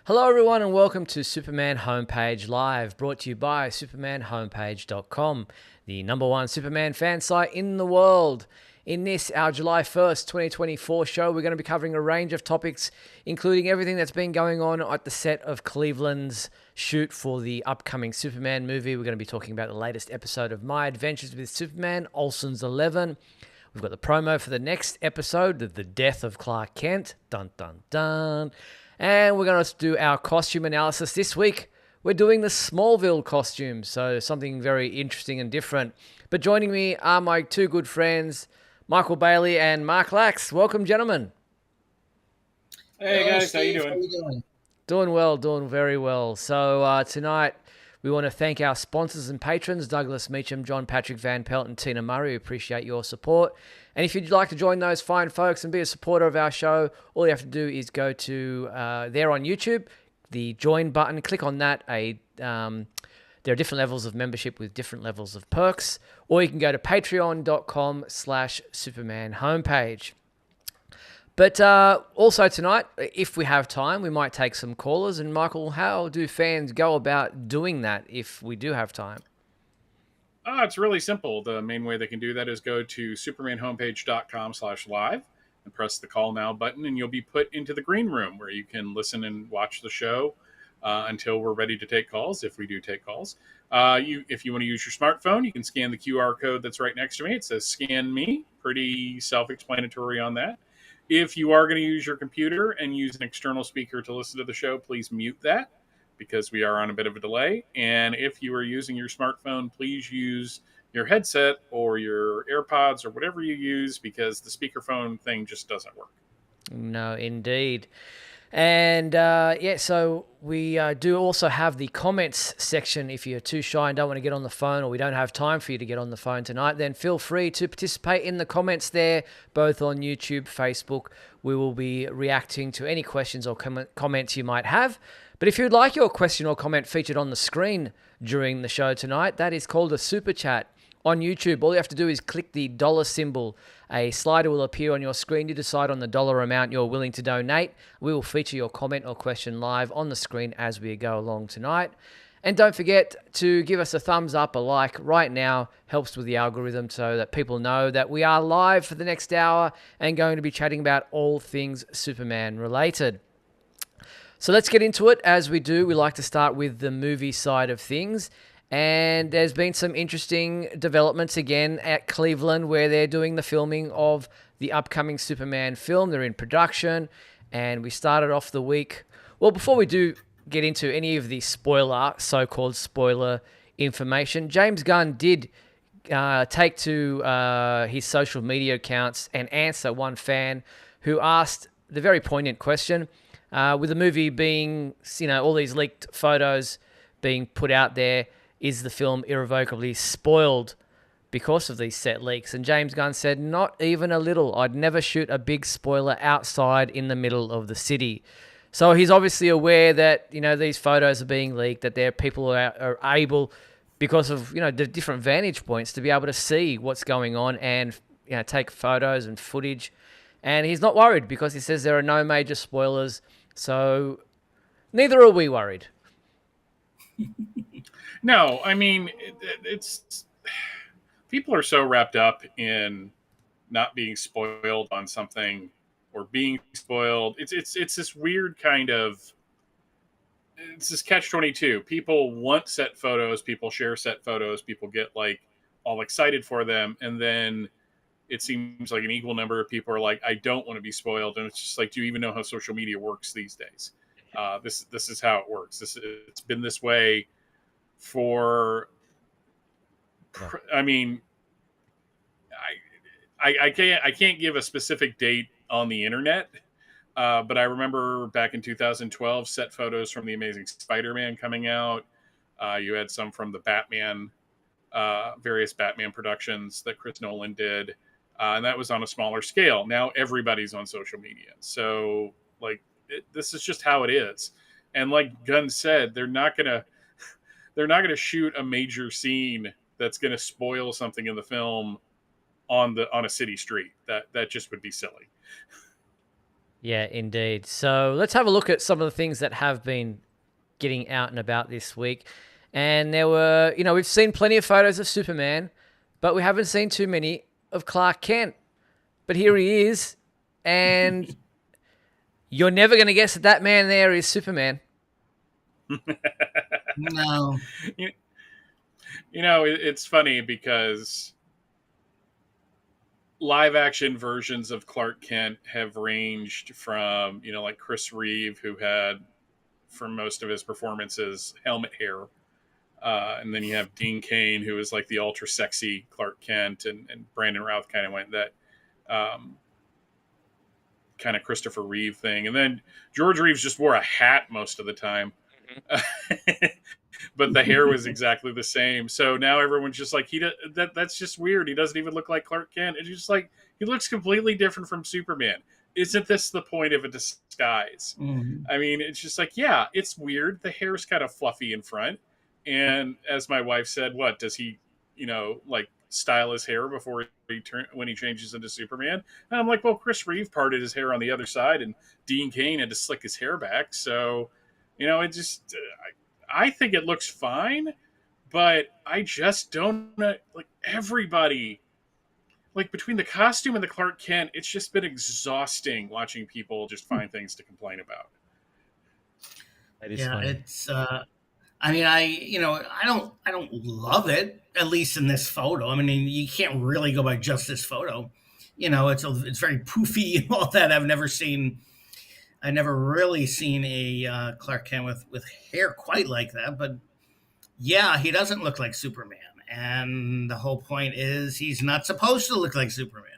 Hello, everyone, and welcome to Superman Homepage Live, brought to you by supermanhomepage.com, the number one Superman fan site in the world. In this, our July 1st, 2024 show, we're going to be covering a range of topics, including everything that's been going on at the set of Cleveland's shoot for the upcoming Superman movie. We're going to be talking about the latest episode of My Adventures with Superman, Olsen's 11. We've got the promo for the next episode, The Death of Clark Kent. Dun, dun, dun. And we're going to do our costume analysis this week. We're doing the Smallville costume, so something very interesting and different. But joining me are my two good friends, Michael Bailey and Mark Lax. Welcome, gentlemen. Hey guys, Steve, how you doing? Doing well, doing very well. So tonight we want to thank our sponsors and patrons, Douglas Meacham, John Patrick Van Pelt, and Tina Murray. We appreciate your support. And if you'd like to join those fine folks and be a supporter of our show, all you have to do is go to there on YouTube, the join button, click on that. There are different levels of membership with different levels of perks, or you can go to patreon.com/Superman homepage. But also tonight, if we have time, we might take some callers. And Michael, how do fans go about doing that if we do have time? It's really simple. The main way they can do that is go to supermanhomepage.com/live and press the call now button, and you'll be put into the green room where you can listen and watch the show until we're ready to take calls, if we do take calls. If you want to use your smartphone, you can scan the QR code that's right next to me. It says scan me. Pretty self-explanatory on that. If you are going to use your computer and use an external speaker to listen to the show, please mute that because we are on a bit of a delay. And if you are using your smartphone, please use your headset or your AirPods or whatever you use because the speakerphone thing just doesn't work. No, indeed. And so we do also have the comments section. If you're too shy and don't want to get on the phone, or we don't have time for you to get on the phone tonight, then feel free to participate in the comments there, both on YouTube, Facebook. We will be reacting to any questions or comments you might have. But if you'd like your question or comment featured on the screen during the show tonight, that is called a super chat. On YouTube, all you have to do is click the dollar symbol. A slider will appear on your screen. You decide on the dollar amount you're willing to donate. We will feature your comment or question live on the screen as we go along tonight. And don't forget to give us a thumbs up, a like right now. Helps with the algorithm so that people know that we are live for the next hour and going to be chatting about all things Superman related. So let's get into it. As we do, we like to start with the movie side of things. And there's been some interesting developments again at Cleveland where they're doing the filming of the upcoming Superman film. They're in production, and we started off the week. Well, before we do get into any of the so-called spoiler information, James Gunn did take to his social media accounts and answer one fan who asked the very poignant question, with the movie being, all these leaked photos being put out there, is the film irrevocably spoiled because of these set leaks? And James Gunn said, not even a little. I'd never shoot a big spoiler outside in the middle of the city. So he's obviously aware that, these photos are being leaked, that there are people who are able, because of, the different vantage points, to be able to see what's going on and, take photos and footage. And he's not worried because he says there are no major spoilers. So neither are we worried. No, I mean, it's people are so wrapped up in not being spoiled on something or being spoiled. It's this weird kind of, it's this catch-22. People want set photos, people share set photos, people get like all excited for them, and then it seems like an equal number of people are like, I don't want to be spoiled. And it's just like, do you even know how social media works these days? This is how it works. It's been this way for, I mean, I can't give a specific date on the internet, but I remember back in 2012, set photos from the Amazing Spider-Man coming out. You had some from the Batman, various Batman productions that Chris Nolan did, and that was on a smaller scale. Now everybody's on social media, so this is just how it is. And like Gunn said, they're not gonna shoot a major scene that's gonna spoil something in the film on a city street. That just would be silly. Yeah, indeed. So let's have a look at some of the things that have been getting out and about this week. And there were, we've seen plenty of photos of Superman, but we haven't seen too many of Clark Kent. But here he is, and you're never going to guess that that man there is Superman. No. you, it's funny because live action versions of Clark Kent have ranged from, like Chris Reeve, who had, for most of his performances, helmet hair. And then you have Dean Cain, who is like the ultra sexy Clark Kent, and Brandon Routh kind of went that um, kind of Christopher Reeve thing. And then George Reeves just wore a hat most of the time. But the hair was exactly the same. So now everyone's just like, that's just weird. He doesn't even look like Clark Kent. It's just like, he looks completely different from Superman. Isn't this the point of a disguise? Mm. I mean, it's just like, yeah, it's weird. The hair's kind of fluffy in front. And as my wife said, what does he, like style his hair before when he changes into Superman? And I'm like, well, Chris Reeve parted his hair on the other side, and Dean Cain had to slick his hair back. So, it just, I think it looks fine, but I just don't like everybody. Like between the costume and the Clark Kent, it's just been exhausting watching people just find things to complain about. That is Yeah, funny. it's I mean, I don't love it, at least in this photo. I mean, you can't really go by just this photo. It's very poofy and all that. I never really seen a Clark Kent with hair quite like that. But yeah, he doesn't look like Superman, and the whole point is he's not supposed to look like Superman.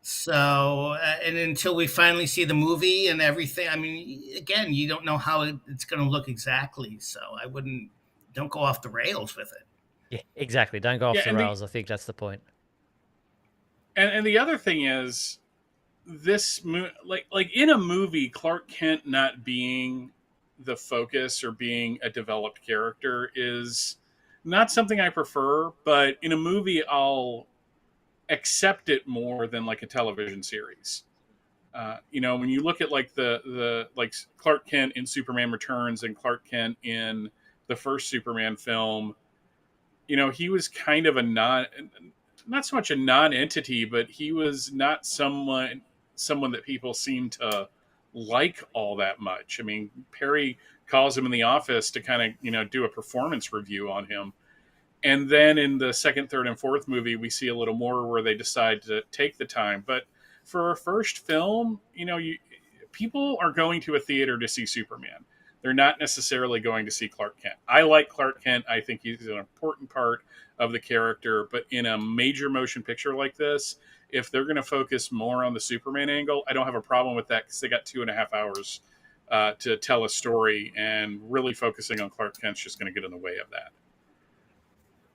So, and until we finally see the movie and everything, I mean, again, you don't know how it's going to look exactly. So, don't go off the rails with it. Yeah, exactly. Don't go Yeah, off the rails. I think that's the point. and the other thing is like in a movie, Clark Kent not being the focus or being a developed character is not something I prefer. But in a movie, I'll accept it more than like a television series. When you look at like the like Clark Kent in Superman Returns and Clark Kent in the first Superman film, he was kind of a not so much a non-entity, but he was not someone that people seem to like all that much. I mean, Perry calls him in the office to kind of do a performance review on him, and then in the second, third, and fourth movie, we see a little more where they decide to take the time. But for a first film, people are going to a theater to see Superman. They're not necessarily going to see Clark Kent. I like Clark Kent. I think he's an important part of the character. But in a major motion picture like this, if they're going to focus more on the Superman angle, I don't have a problem with that because they got 2.5 hours to tell a story, and really focusing on Clark Kent's just going to get in the way of that.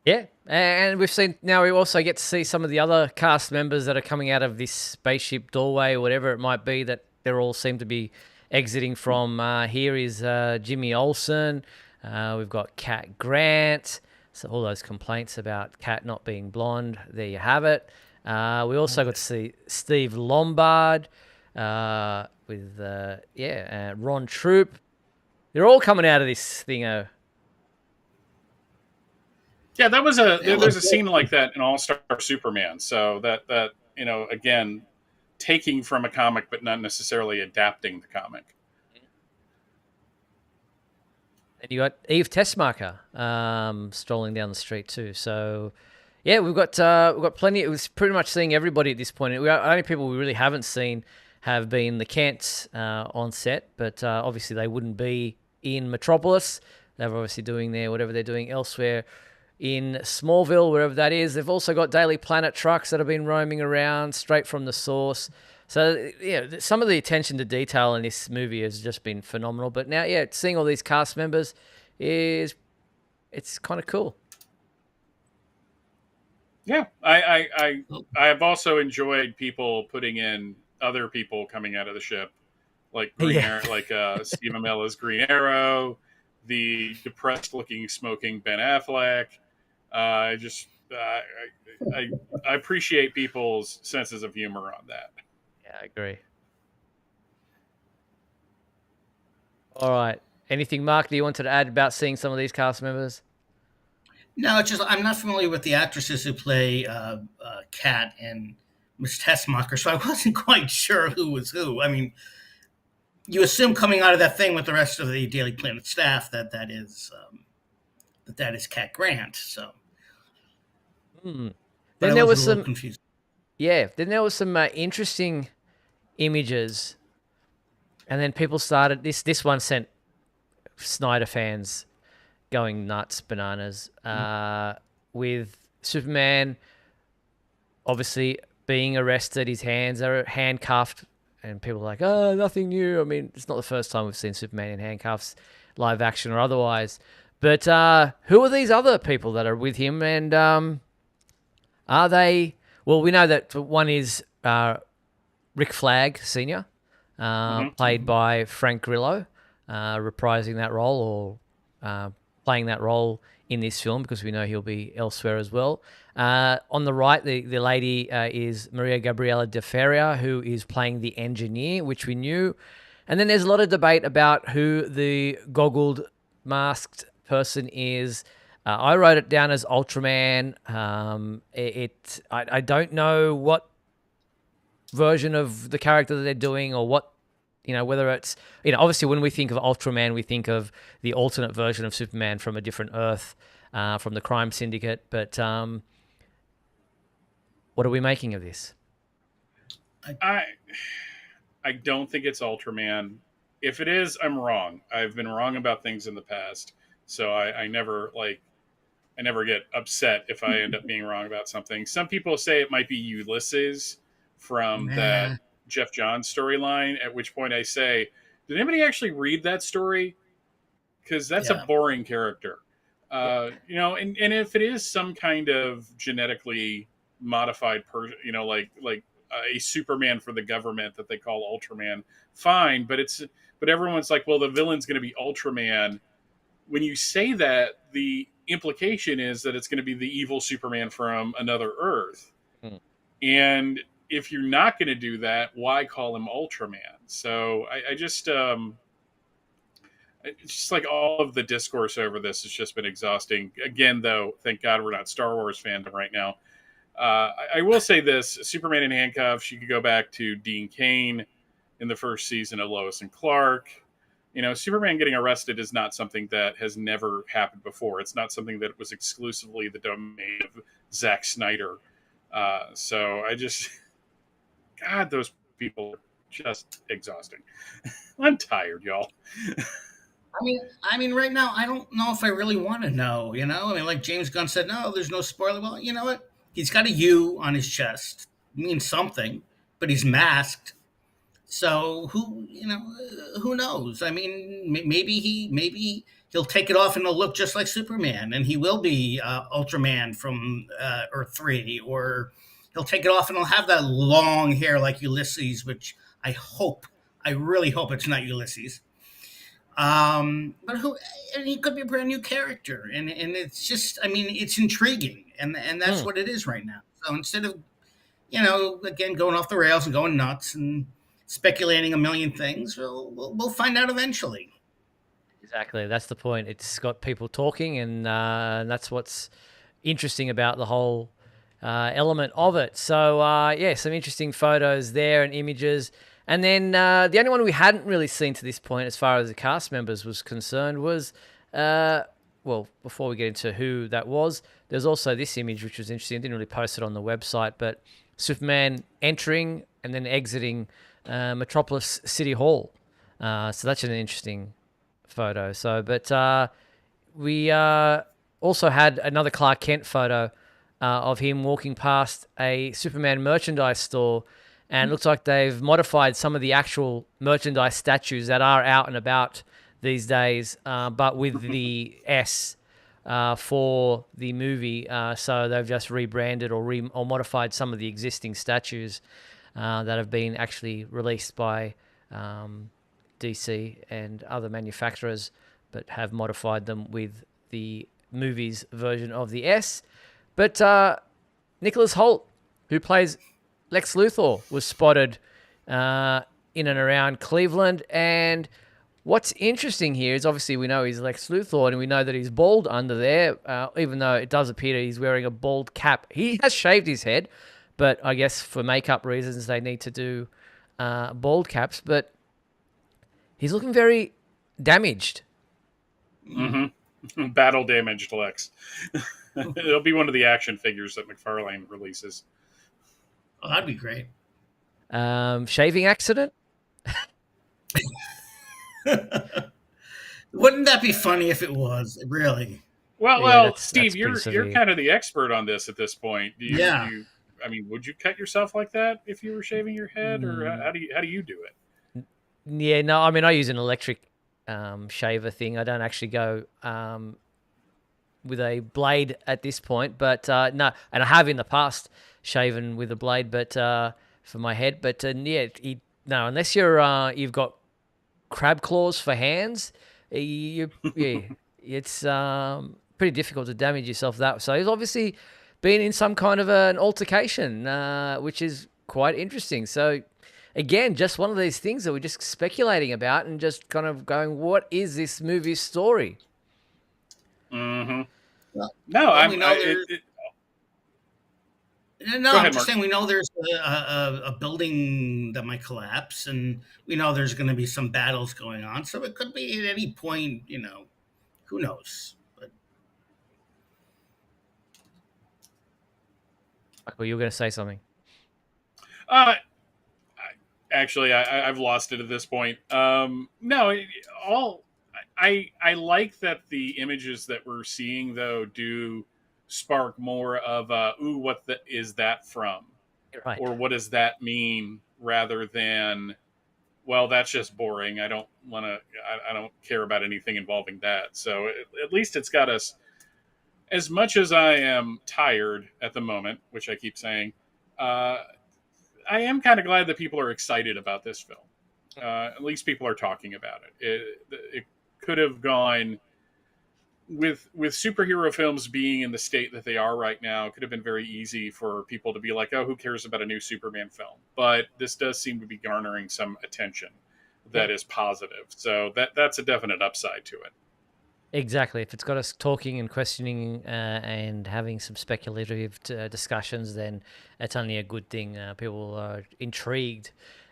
Yeah, and we've seen now. We also get to see some of the other cast members that are coming out of this spaceship doorway, or whatever it might be. That they all seem to be exiting from. Here is Jimmy Olsen. We've got Cat Grant. So all those complaints about Cat not being blonde. There you have it. We also got to see Steve Lombard with Ron Troop. They're all coming out of this thing. Yeah, that was They there's look a good. scene like that in All Star Superman. So that again, taking from a comic but not necessarily adapting the comic. And you got Eve Tessmacher strolling down the street too. So, yeah, we've got plenty. It was pretty much seeing everybody at this point. Only people we really haven't seen have been the Kents on set, but obviously they wouldn't be in Metropolis. They're obviously doing whatever they're doing elsewhere in Smallville, wherever that is. They've also got Daily Planet trucks that have been roaming around straight from the source. So, some of the attention to detail in this movie has just been phenomenal. But now, seeing all these cast members it's kind of cool. Yeah, I have also enjoyed people putting in other people coming out of the ship, like Green Yeah. Arrow, like Steve Amella's Green Arrow, the depressed looking smoking Ben Affleck. I just I appreciate people's senses of humor on that. Yeah, I agree. All right. Anything, Mark, that you wanted to add about seeing some of these cast members? No, it's just I'm not familiar with the actresses who play Kat and Miss Tessmacher, so I wasn't quite sure who was who. I mean, you assume coming out of that thing with the rest of the Daily Planet staff that is Cat Grant. So Hmm. but Then I there was a was little some, confused. yeah. Then there was some interesting images, and then people started this one sent Snyder fans going nuts, bananas, with Superman obviously being arrested. His hands are handcuffed, and people are like, "Oh, nothing new." I mean, it's not the first time we've seen Superman in handcuffs, live action or otherwise. But who are these other people that are with him, and are they? Well, we know that one is Rick Flag Senior, Hmm. played by Frank Grillo, reprising that role or playing that role in this film because we know he'll be elsewhere as well. On the right, the lady is Maria Gabriela de Feria, who is playing the engineer, which we knew. And then there's a lot of debate about who the goggled, masked person is. I wrote it down as Ultraman. I don't know what version of the character that they're doing or what, whether it's, obviously when we think of Ultraman, we think of the alternate version of Superman from a different Earth, from the crime syndicate. But what are we making of this? I I don't think it's Ultraman. If it is, I'm wrong. I've been wrong about things in the past, so I never I never get upset if I end up being wrong about something. Some people say it might be Ulysses from that Nah, Jeff Johns storyline, at which point I say, did anybody actually read that story? Because that's a yeah, boring character. And if it is some kind of genetically modified person, like a Superman for the government that they call Ultraman, fine. But everyone's like, well, the villain's going to be Ultraman. When you say that, the implication is that it's going to be the evil Superman from another Earth. Hmm. And if you're not going to do that, why call him Ultraman? So I just it's just like all of the discourse over this has just been exhausting. Again, though, thank God we're not Star Wars fandom right now. I will say this: Superman in handcuffs. You could go back to Dean Cain in the first season of Lois and Clark. Superman getting arrested is not something that has never happened before. It's not something that was exclusively the domain of Zack Snyder. So I just, God, those people are just exhausting. I'm tired, y'all. I mean, right now I don't know if I really want to know. I mean, like James Gunn said, no, there's no spoiler. Well, you know what? He's got a U on his chest. It means something, but he's masked. So who knows? I mean, maybe he'll take it off and he'll look just like Superman, and he will be Ultraman from Earth 3, or he'll take it off and he'll have that long hair like Ulysses, which I really hope it's not Ulysses. But who? And he could be a brand new character, and it's just, I mean, it's intriguing, and that's Hmm. what it is right now. So instead of again, going off the rails and going nuts and speculating a million things. We'll find out eventually. Exactly. That's the point. It's got people talking, and that's what's interesting about the whole element of it. So, yeah, some interesting photos there and images. And then the only one we hadn't really seen to this point, as far as the cast members was concerned, was, well, before we get into who that was, there's also this image, which was interesting. I didn't really post it on the website, but Superman entering and then exiting Metropolis City Hall. So that's an interesting photo. So, but we also had another Clark Kent photo of him walking past a Superman merchandise store, and it looks like they've modified some of the actual merchandise statues that are out and about these days, but with the S for the movie. So they've just rebranded or modified some of the existing statues that have been actually released by DC and other manufacturers, but have modified them with the movie's version of the S. But Nicholas Hoult, who plays Lex Luthor, was spotted in and around Cleveland. And What's interesting here is obviously we know he's Lex Luthor and we know that he's bald under there, even though it does appear he's wearing a bald cap. He has shaved his head, but I guess for makeup reasons they need to do bald caps. But he's looking very damaged. Mm-hmm. Battle damaged Lex. It'll be one of the action figures that McFarlane releases. Oh, that'd be great. Shaving accident? Wouldn't that be funny if it was? Really? Well, Yeah, Steve, that's pretty you're severe. kind of the expert on this at this point. Do Yeah. you? I mean, would you cut yourself like that if you were shaving your head, or Mm, how do you do it? yeah, no, I mean I use an electric shaver thing. I don't actually go with a blade at this point, but no, and I have in the past shaven with a blade, but for my head. But yeah, no, unless you've got crab claws for hands, yeah, it's pretty difficult to damage yourself that. So he's obviously been in some kind of an altercation, which is quite interesting. So again, just one of these things that we're just speculating about and just kind of going, what is this movie's story? Mm-hmm. Well, No, well, we know there. No, Go I'm ahead, just Mark. saying we know there's a building that might collapse, and we know there's going to be some battles going on. So it could be at any point. Who knows? But Michael, you were going to say something. Uh, Actually, I've lost it at this point. No, all I like that the images that we're seeing though do spark more of ooh, is that from, You're right. or what does that mean, rather than, well, that's just boring. I don't want to. I don't care about anything involving that. So at least it's got us. As much as I am tired at the moment, which I keep saying, uh, I am kind of glad that people are excited about this film. At least people are talking about it. It could have gone with superhero films being in the state that they are right now. It could have been very easy for people to be like, "Oh, who cares about a new Superman film?" But this does seem to be garnering some attention Yeah. that is positive. So that's a definite upside to it. Exactly. If it's got us talking and questioning and having some speculative discussions, then it's only a good thing. People are intrigued.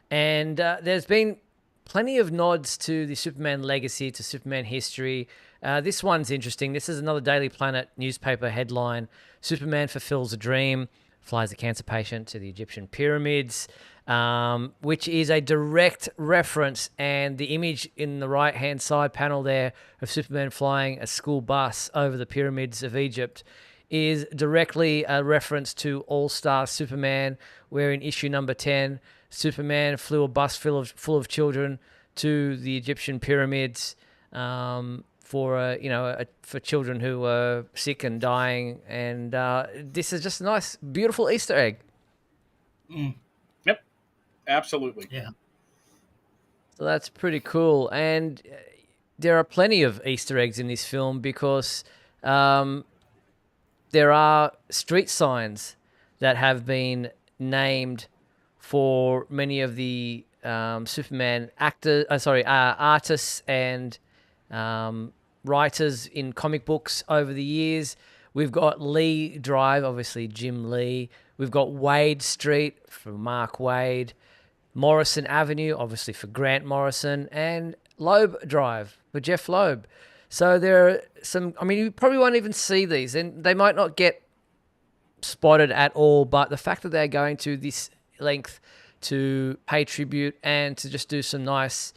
And there's been plenty of nods to the Superman legacy, to Superman history. This one's interesting. This is another Daily Planet newspaper headline. Superman fulfills a dream, flies a cancer patient to the Egyptian pyramids, which is a direct reference. And the image in the right-hand side panel there of Superman flying a school bus over the pyramids of Egypt is directly a reference to All-Star Superman, where in issue number 10, Superman flew a bus full of children to the Egyptian pyramids for children who were sick and dying, and this is just a nice, beautiful Easter egg. Yep, absolutely. yeah, So that's pretty cool, and there are plenty of Easter eggs in this film because there are street signs that have been named for many of the Superman artists and writers in comic books over the years. We've got Lee Drive, obviously Jim Lee. We've got Wade Street for Mark Waid, Morrison Avenue, obviously for Grant Morrison, and Loeb Drive for Jeff Loeb. So there are some, I mean, you probably won't even see these, and they might not get spotted at all, but the fact that they're going to this length to pay tribute and to just do some nice,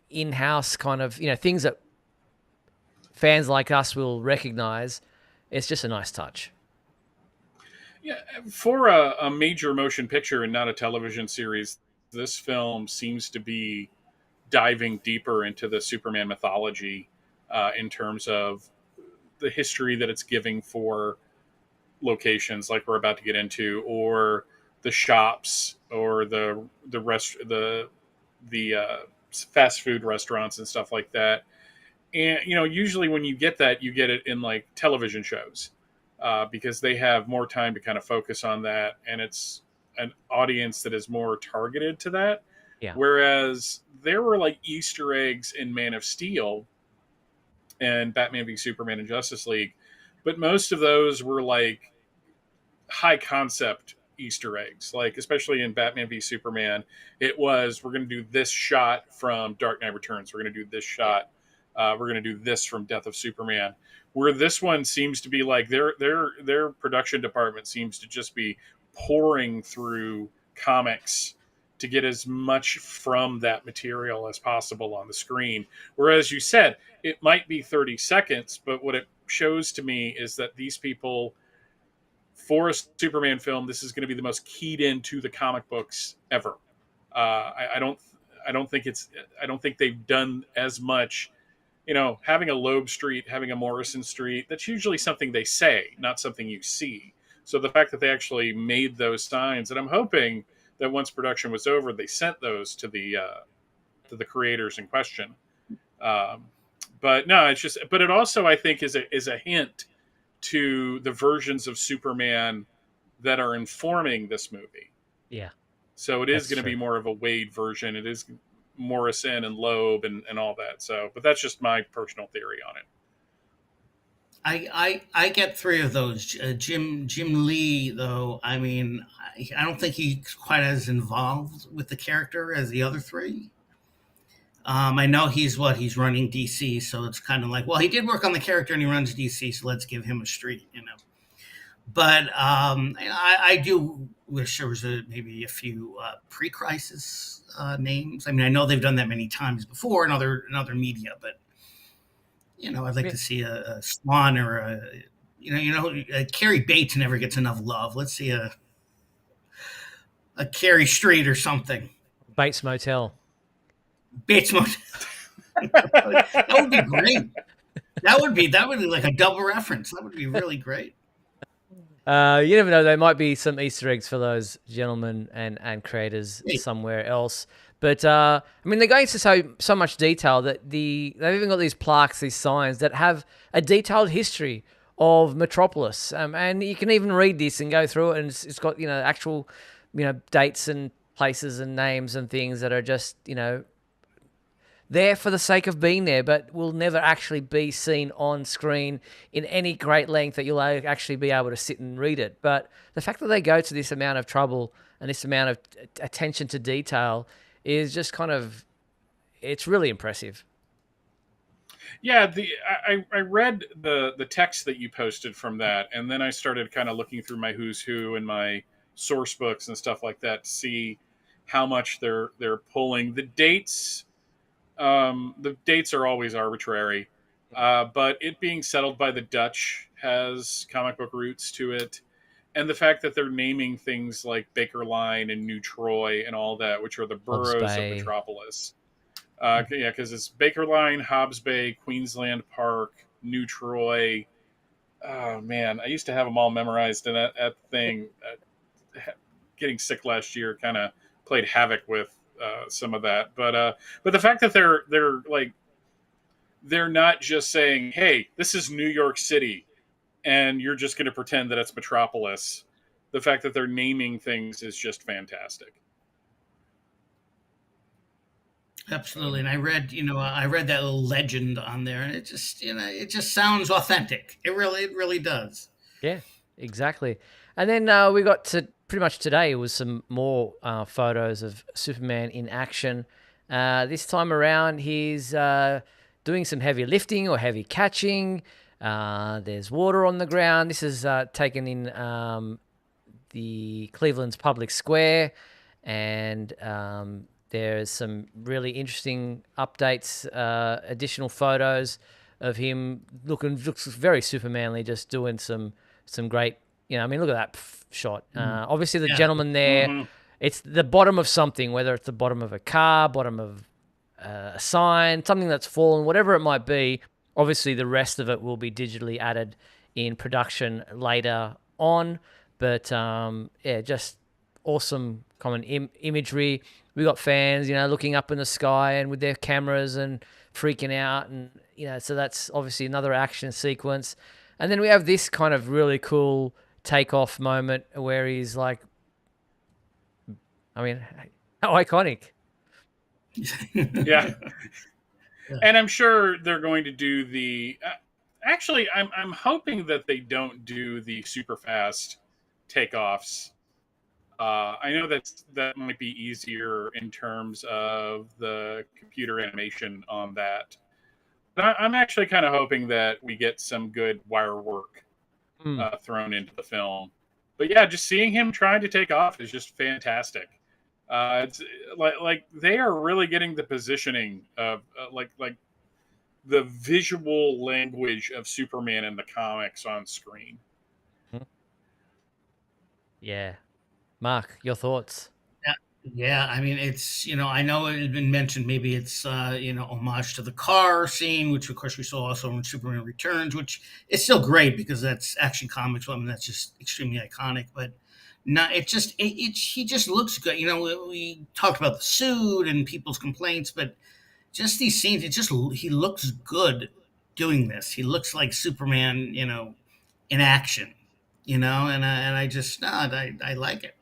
in-house kind of, things that fans like us will recognize, it's just a nice touch. Yeah, for a major motion picture and not a television series, this film seems to be diving deeper into the Superman mythology in terms of the history that it's giving for locations like we're about to get into, or the shops, or the fast food restaurants and stuff like that. And usually when you get that, you get it in like television shows because they have more time to kind of focus on that, and it's an audience that is more targeted to that. Yeah. Whereas there were like Easter eggs in Man of Steel and Batman v Superman and Justice League, but most of those were like high concept Easter eggs. Like especially in Batman v Superman, it was we're going to do this shot from Dark Knight Returns. We're going to do this Yeah. shot. We're going to do this from Death of Superman. Where this one seems to be like their production department seems to just be pouring through comics to get as much from that material as possible on the screen. Whereas you said it might be 30 seconds, but what it shows to me is that these people, for a Superman film, this is going to be the most keyed into the comic books ever. I don't think it's, I don't think they've done as much. You know, having a Loeb Street, having a Morrison Street, that's usually something they say, not something you see. So the fact that they actually made those signs, and I'm hoping that once production was over, they sent those to the creators in question. Um, but no, it's just. But it also, I think, is a hint to the versions of Superman that are informing this movie. Yeah. So it is That's going to be true. more of a Wade version. It is Morrison and Loeb and all that. So, but that's just my personal theory on it. I get three of those. Jim Lee, though, I mean, I don't think he's quite as involved with the character as the other three. I know he's running DC, so it's kind of like, well, he did work on the character and he runs DC, so let's give him a street, you know. But I do wish there was maybe a few pre-crisis names. I mean, I know they've done that many times before in other media, but you know, I'd like Yeah. to see a Swan or Carrie Bates never gets enough love. Let's see a Carrie Street or something. Bates Motel. Bates Motel. That would be great. That would be like a double reference. That would be really great. You never know. There might be some Easter eggs for those gentlemen and creators Hey, somewhere else. But I mean, they're going into so much detail that they've even got these plaques, these signs that have a detailed history of Metropolis. And you can even read this and go through it, and it's got actual dates and places and names and things that are just there for the sake of being there, but will never actually be seen on screen in any great length that you'll actually be able to sit and read it. But the fact that they go to this amount of trouble and this amount of attention to detail is just it's really impressive. Yeah, I read the text that you posted from that, and then I started kind of looking through my who's who and my source books and stuff like that to see how much they're pulling. The dates are always arbitrary, but it being settled by the Dutch has comic book roots to it, and the fact that they're naming things like Baker Line and New Troy and all that, which are the Hobbs boroughs of Bay. Metropolis. Yeah, because it's Baker Line, Hobbs Bay, Queensland Park, New Troy. Oh man, I used to have them all memorized, and that thing, getting sick last year, kind of played havoc with some of that. But the fact that they're not just saying, "Hey, this is New York City," and you're just going to pretend that it's Metropolis. The fact that they're naming things is just fantastic. absolutely. And I read that little legend on there, and it just sounds authentic. It really does. Yeah, exactly. And then we got to pretty much today was some more photos of Superman in action. This time around, he's doing some heavy lifting or heavy catching. There's water on the ground. This is taken in the Cleveland's public square, and there's some really interesting updates, additional photos of him looks very Supermanly, just doing some great. I mean, look at that shot. Obviously, the Yeah. gentleman there, Hmm. it's the bottom of something, whether it's the bottom of a car, bottom of a sign, something that's fallen, whatever it might be. Obviously, the rest of it will be digitally added in production later on. But yeah, just awesome common imagery. We got fans, looking up in the sky and with their cameras and freaking out, and so that's obviously another action sequence. And then we have this kind of really cool takeoff moment where he's like, I mean, how iconic. Yeah. And I'm sure they're going to do the. Actually, I'm hoping that they don't do the super fast takeoffs. I know that might be easier in terms of the computer animation on that. But I'm actually kind of hoping that we get some good wire work Hmm. thrown into the film. But yeah, just seeing him trying to take off is just fantastic. It's like they are really getting the positioning of like the visual language of Superman in the comics on screen. Yeah. Mark, your thoughts? Yeah, yeah. I mean, it's I know it had been mentioned. Maybe it's homage to the car scene, which of course we saw also in Superman Returns, which is still great because that's Action Comics. I mean, that's just extremely iconic. But no, he just looks good. We talked about the suit and people's complaints, but just these scenes, he looks good doing this. He looks like Superman, in action. And I just no, I like it.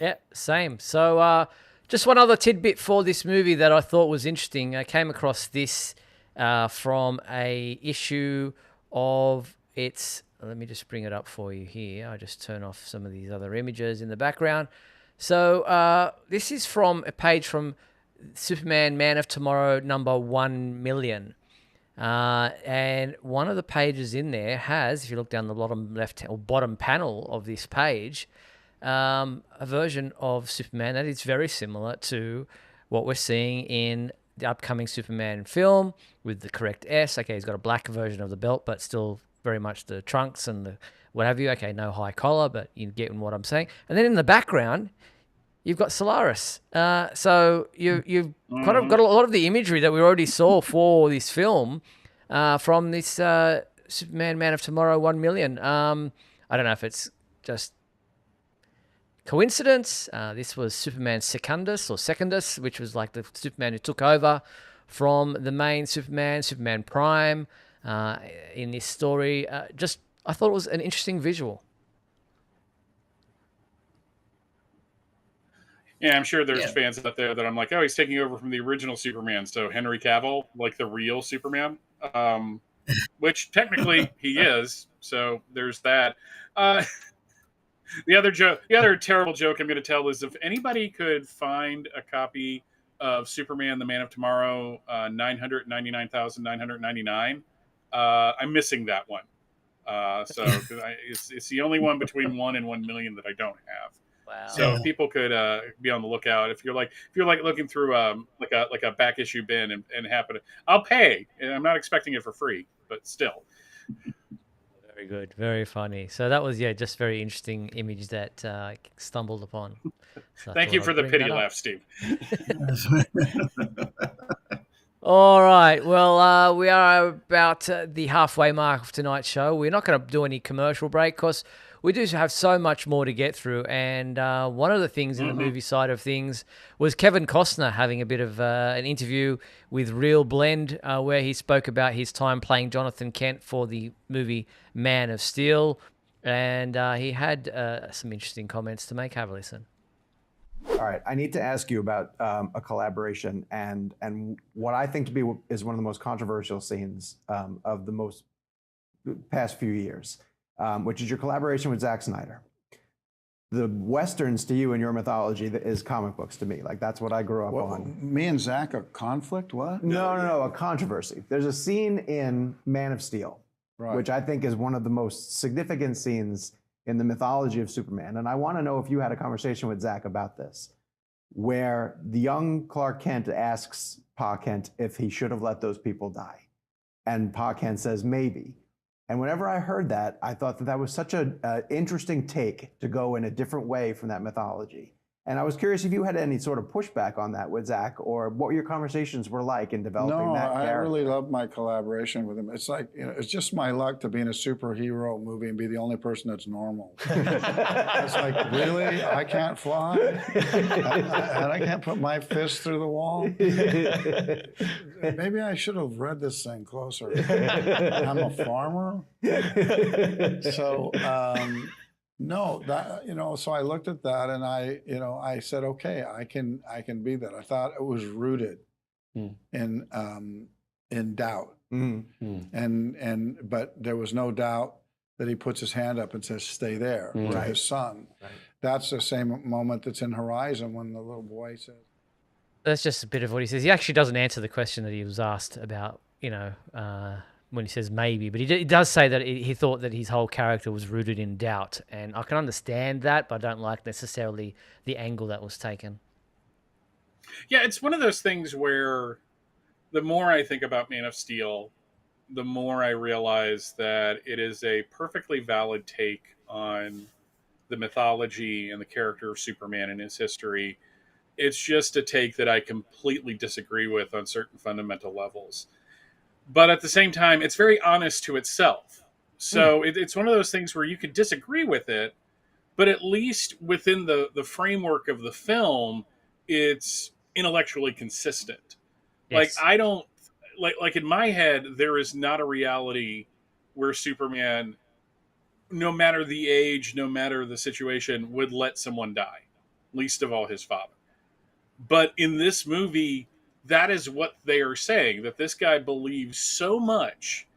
Yeah, same. So, just one other tidbit for this movie that I thought was interesting. I came across this from a issue of its. Let me just bring it up for you here. I just turn off some of these other images in the background. So, this is from a page from Superman Man of Tomorrow number 1,000,000. And one of the pages in there has, if you look down the bottom left or bottom panel of this page, a version of Superman that is very similar to what we're seeing in the upcoming Superman film with the correct S. Okay, he's got a black version of the belt, but still very much the trunks and the what have you. Okay, no high collar, but you get what I'm saying. And then in the background, you've got Solaris. So you've kind of got a lot of the imagery that we already saw for this film from this Superman Man of Tomorrow 1,000,000. I don't know if it's just coincidence. This was Superman Secondus, which was like the Superman who took over from the main Superman, Superman Prime, in this story. I thought it was an interesting visual. Yeah, I'm sure there's Yeah. fans out there that I'm like, oh, he's taking over from the original Superman, so Henry Cavill, like the real Superman, which technically he is. So there's that. Uh, the other terrible joke I'm going to tell is if anybody could find a copy of Superman: The Man of Tomorrow, 999,999, I'm missing that one. So it's the only one between 1 and 1 million that I don't have. Wow. So Yeah. if people could be on the lookout, if you're like looking through like a back issue bin and happen to, I'll pay. And I'm not expecting it for free, but still. Very good. Very funny. So that was, just very interesting image that stumbled upon. So I Thank thought you I'd for the bring pity that up. laugh, Steve. All right. Well, we are about the halfway mark of tonight's show. We're not going to do any commercial break because we do have so much more to get through. And one of the things in the movie side of things was Kevin Costner having a bit of an interview with Real Blend where he spoke about his time playing Jonathan Kent for the movie Man of Steel. And he had some interesting comments to make. Have a listen. All right, I need to ask you about a collaboration and what I think to be is one of the most controversial scenes of the past few years, which is your collaboration with Zack Snyder. The Westerns to you in your mythology is comic books to me. Like that's what I grew up on. Me and Zach a conflict? What? No, a controversy. There's a scene in Man of Steel, Right. which I think is one of the most significant scenes in the mythology of Superman. And I want to know if you had a conversation with Zach about this, where the young Clark Kent asks Pa Kent if he should have let those people die. And Pa Kent says, maybe. And whenever I heard that, I thought that was such an interesting take to go in a different way from that mythology. And I was curious if you had any sort of pushback on that with Zach, or what your conversations were like in developing that character. I really love my collaboration with him. It's like, it's just my luck to be in a superhero movie and be the only person that's normal. It's like, really? I can't fly? And I can't put my fist through the wall? Maybe I should have read this thing closer. I'm a farmer. So, No, that, so I looked at that and I said, okay, I can be that. I thought it was rooted Mm. in doubt. But there was no doubt that he puts his hand up and says, stay there, to his son. Right. That's the same moment that's in Horizon when the little boy says. That's just a bit of what he says. He actually doesn't answer the question that he was asked about, when he says maybe, but he does say that he thought that his whole character was rooted in doubt, and I can understand that, but I don't like necessarily the angle that was taken. Yeah, it's one of those things where the more I think about Man of Steel, the more I realize that it is a perfectly valid take on the mythology and the character of Superman and his history. It's just a take that I completely disagree with on certain fundamental levels. But at the same time, it's very honest to itself. So it's one of those things where you could disagree with it, but at least within the framework of the film, it's intellectually consistent. Yes. Like I don't like in my head, there is not a reality where Superman, no matter the age, no matter the situation, would let someone die, least of all his father. But in this movie, that is what they are saying, that this guy believes so much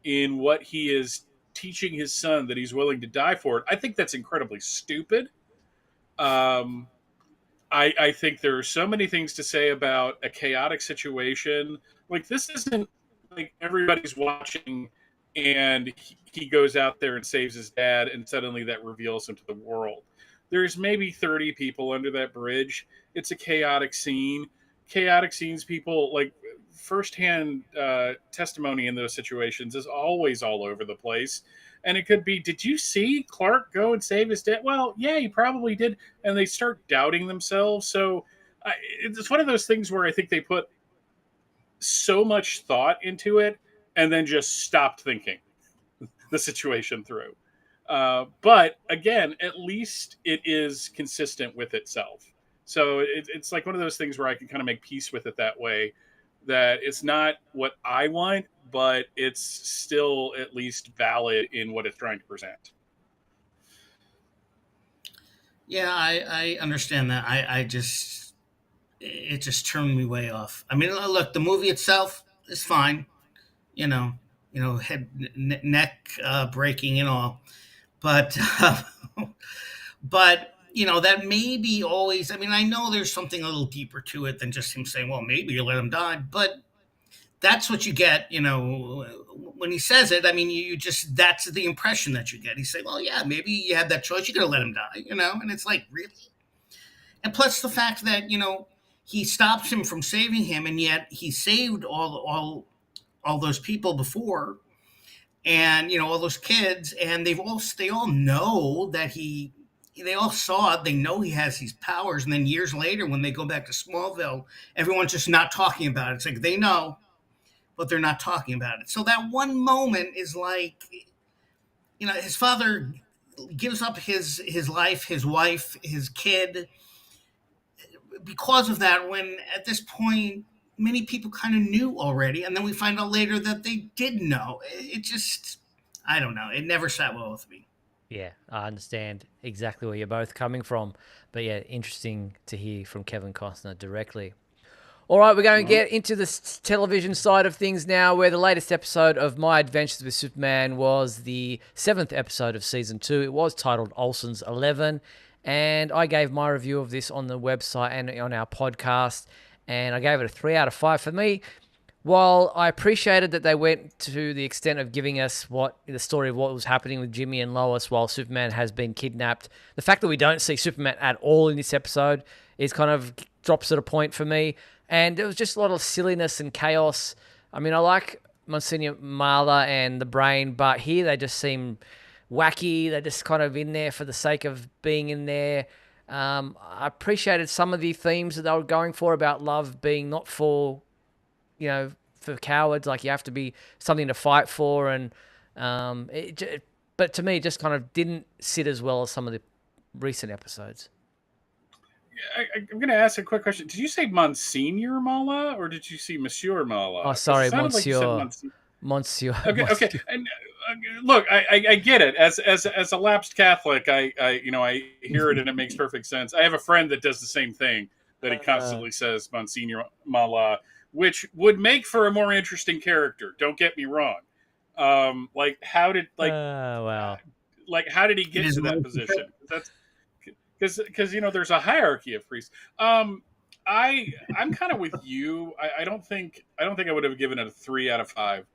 in what he is teaching his son that he's willing to die for it. I think that's incredibly stupid. I think there are so many things to say about a chaotic situation. Like, this isn't like everybody's watching and he goes out there and saves his dad, and suddenly that reveals him to the world. There's maybe 30 people under that bridge. It's a chaotic scene. Chaotic scenes, people like firsthand testimony in those situations is always all over the place. And it could be, did you see Clark go and save his dad? Well, yeah, he probably did. And they start doubting themselves. So it's one of those things where I think they put so much thought into it and then just stopped thinking the situation through. But again, at least it is consistent with itself. So it's like one of those things where I can kind of make peace with it that way, that it's not what I want, but it's still at least valid in what it's trying to present. Yeah, I understand that. It just turned me way off. I mean, look, the movie itself is fine, you know, head, neck breaking and all, but, but, that may be always, I mean, I know there's something a little deeper to it than just him saying, well, maybe you let him die, but that's what you get, when he says it. I mean, you just, that's the impression that you get. He say, well, yeah, maybe you had that choice. You're going to let him die, and it's like, really? And plus the fact that, he stops him from saving him, and yet he saved all those people before, and, all those kids, and they all know that they all saw it. They know he has these powers. And then years later, when they go back to Smallville, everyone's just not talking about it. It's like, they know, but they're not talking about it. So that one moment is like, his father gives up his life, his wife, his kid, because of that, when at this point, many people kind of knew already. And then we find out later that they did know. It just, I don't know. It never sat well with me. Yeah, I understand exactly where you're both coming from. But yeah, interesting to hear from Kevin Costner directly. All right, we're going to get into the television side of things now, where the latest episode of My Adventures with Superman was the 7th episode of Season 2. It was titled Olsen's 11, and I gave my review of this on the website and on our podcast, and I gave it a 3 out of 5. For me, while I appreciated that they went to the extent of giving us the story of what was happening with Jimmy and Lois while Superman has been kidnapped, the fact that we don't see Superman at all in this episode is kind of drops at a point for me. And there was just a lot of silliness and chaos. I mean, I like Monsignor Marla and the Brain, but here they just seem wacky. They're just kind of in there for the sake of being in there. I appreciated some of the themes that they were going for about love being not for, for cowards. Like, you have to be something to fight for. And but to me, it just kind of didn't sit as well as some of the recent episodes. I'm going to ask a quick question. Did you say Monsignor Mala or did you see Monsieur Mala? Oh, sorry, It sounded like you said Monsieur. Okay. And look, I get it. As a lapsed Catholic, I hear it and it makes perfect sense. I have a friend that does the same thing, that he constantly says Monsignor Mala, which would make for a more interesting character. Don't get me wrong. Like how did Wow. like how did he get to that position? That's because there's a hierarchy of priests. I'm kind of with you. I don't think I would have given it a 3 out of 5.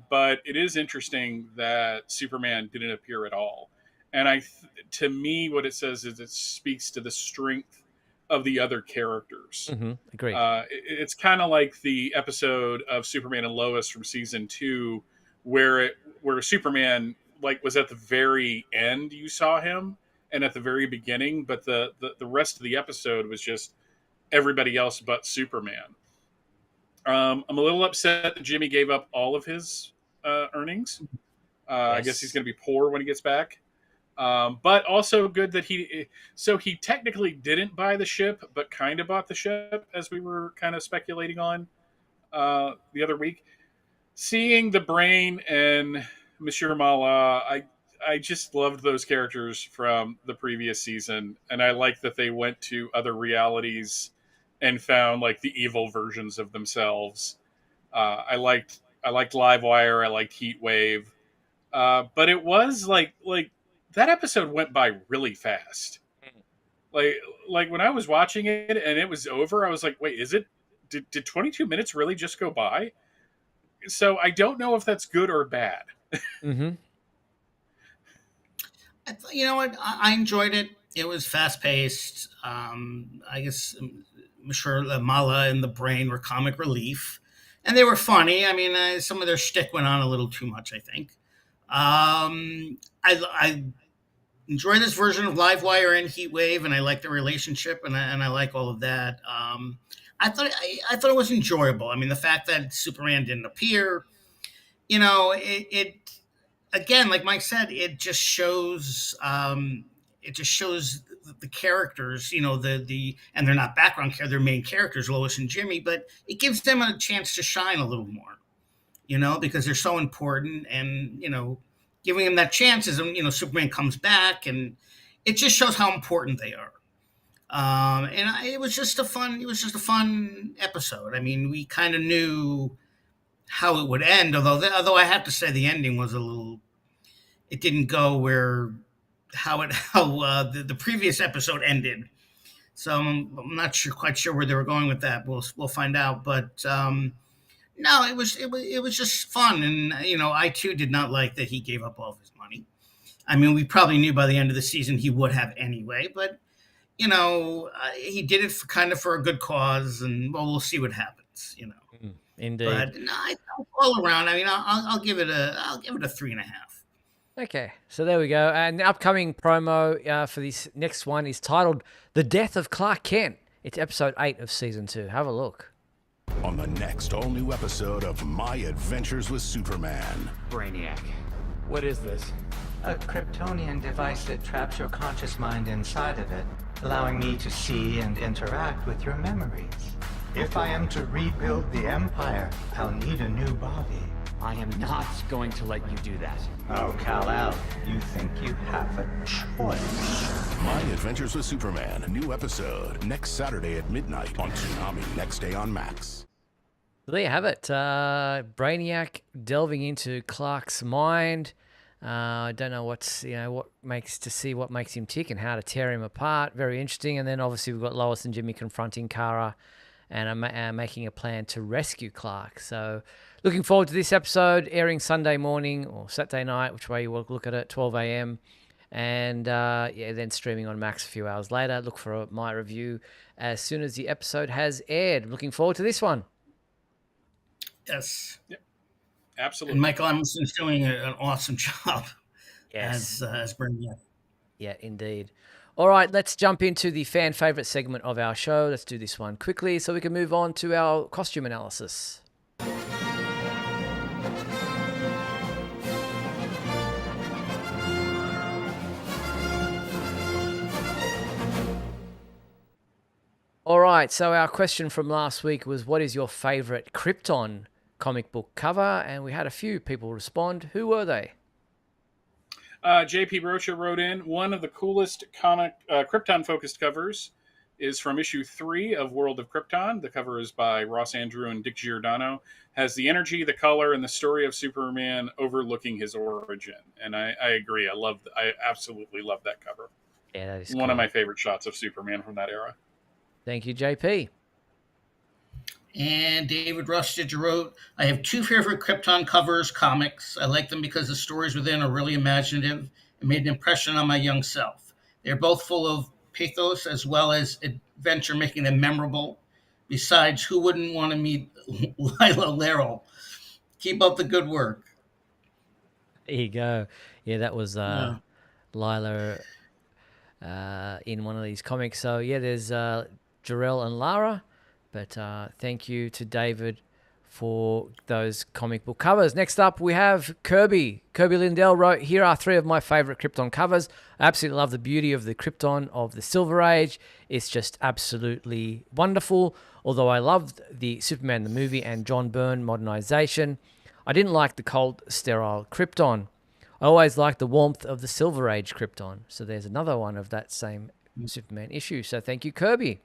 But it is interesting that Superman didn't appear at all. And to me, what it says is it speaks to the strength of the other characters. Agreed. It's kind of like the episode of Superman and Lois from season 2, where Superman was at the very end. You saw him, and at the very beginning, but the rest of the episode was just everybody else but Superman. I'm a little upset that Jimmy gave up all of his earnings. I guess he's going to be poor when he gets back. But also good that he technically didn't buy the ship, but kind of bought the ship, as we were kind of speculating on the other week. Seeing the Brain and Monsieur Mala, I just loved those characters from the previous season, and I like that they went to other realities and found the evil versions of themselves. I liked Livewire. I liked Heat Wave. But it was like that episode went by really fast. Like when I was watching it and it was over, I was like, wait, did 22 minutes really just go by? So I don't know if that's good or bad. You know what? I enjoyed it. It was fast paced. I guess Monsieur Mala and the Brain were comic relief, and they were funny. I mean, some of their shtick went on a little too much, I think. I enjoy this version of Livewire and Heatwave, and I like the relationship, and I like all of that. I thought it was enjoyable. I mean, the fact that Superman didn't appear, it again, like Mike said, it just shows the characters, and they're not background characters, they're main characters, Lois and Jimmy, but it gives them a chance to shine a little more, because they're so important, and, giving them that chance is, Superman comes back, and it just shows how important they are. It was just a fun episode. I mean, we kind of knew how it would end, although I have to say the ending was it didn't go how the previous episode ended. So I'm not quite sure where they were going with that. We'll find out. But no, it was just fun, and I too did not like that he gave up all of his money. I mean, we probably knew by the end of the season he would have anyway, but he did it for a good cause, and we'll see what happens. Indeed. But no, all around, I mean, I'll give it a 3.5. Okay, so there we go. And the upcoming promo for this next one is titled "The Death of Clark Kent." It's episode 8 of season 2. Have a look. On the next all-new episode of My Adventures with Superman. Brainiac, what is this? A Kryptonian device that traps your conscious mind inside of it, allowing me to see and interact with your memories. If I am to rebuild the Empire, I'll need a new body. I am not going to let you do that. Oh, Kal-El, you think you have a choice? My Adventures with Superman, a new episode, next Saturday at midnight on Toonami, next day on Max. There you have it. Brainiac delving into Clark's mind. I don't know what makes him tick and how to tear him apart. Very interesting. And then obviously we've got Lois and Jimmy confronting Kara and making a plan to rescue Clark. So looking forward to this episode airing Sunday morning or Saturday night, which way you look at it, 12 a.m. And then streaming on Max a few hours later. Look for my review as soon as the episode has aired. Looking forward to this one. Yes. Yep. Absolutely. And Michael Emerson's doing an awesome job Yes. as Brainiac. Yeah, indeed. All right, let's jump into the fan favorite segment of our show. Let's do this one quickly so we can move on to our costume analysis. All right, so our question from last week was, what is your favorite Krypton comic book cover, and we had a few people respond. Who were they? JP Rocha wrote in, one of the coolest comic Krypton-focused covers is from issue 3 of World of Krypton. The cover is by Ross Andrew and Dick Giordano. Has the energy, the color, and the story of Superman overlooking his origin. And I agree. I absolutely love that cover. Yeah, that is one cool. of my favorite shots of Superman from that era. Thank you, JP. And David Rustich wrote, I have 2 favorite Krypton covers comics. I like them because the stories within are really imaginative and made an impression on my young self. They're both full of pathos as well as adventure, making them memorable. Besides, who wouldn't want to meet Lila Laryl? Keep up the good work. There you go. Yeah, that was Lila in one of these comics. So, yeah, there's Jarrell and Lara. But thank you to David for those comic book covers. Next up, we have Kirby. Kirby Lindell wrote, here are 3 of my favorite Krypton covers. I absolutely love the beauty of the Krypton of the Silver Age. It's just absolutely wonderful. Although I loved the Superman the movie and John Byrne modernization, I didn't like the cold, sterile Krypton. I always liked the warmth of the Silver Age Krypton. So there's another one of that same Superman issue. So thank you, Kirby.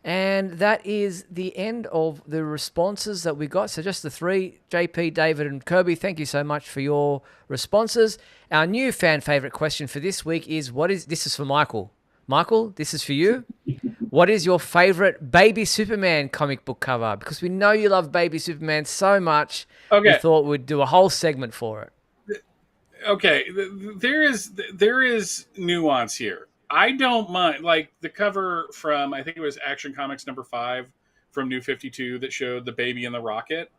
And that is the end of the responses that we got. So just the 3, JP, David, and Kirby. Thank you so much for your responses. Our new fan favorite question for this week is, this is for Michael. Michael, this is for you. What is your favorite Baby Superman comic book cover? Because we know you love Baby Superman so much. Okay. We thought we'd do a whole segment for it. Okay. There is nuance here. I don't mind, like the cover from, I think it was Action Comics number 5 from New 52 that showed the baby in the rocket.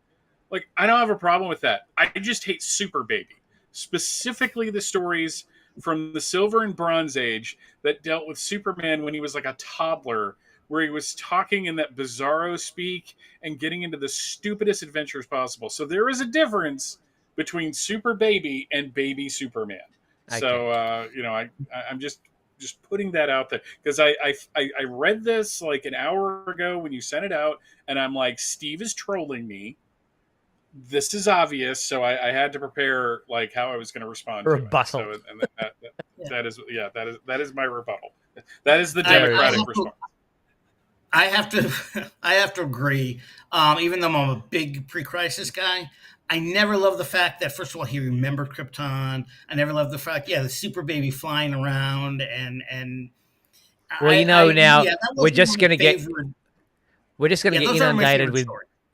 Like, I don't have a problem with that. I just hate Super Baby. Specifically the stories from the Silver and Bronze Age that dealt with Superman when he was like a toddler, where he was talking in that bizarro speak and getting into the stupidest adventures possible. So there is a difference between Super Baby and Baby Superman. Okay. So, I'm just putting that out there, because I read this like an hour ago when you sent it out, and I'm like, Steve is trolling me. This is obvious, so I had to prepare like how I was going to respond to it. So, and that is my rebuttal. That is the Democratic response. I have to agree. Even though I'm a big pre-crisis guy, I never loved the fact that, first of all, he remembered Krypton. I never loved the fact, the Super Baby flying around and. Well, we're just gonna get inundated with.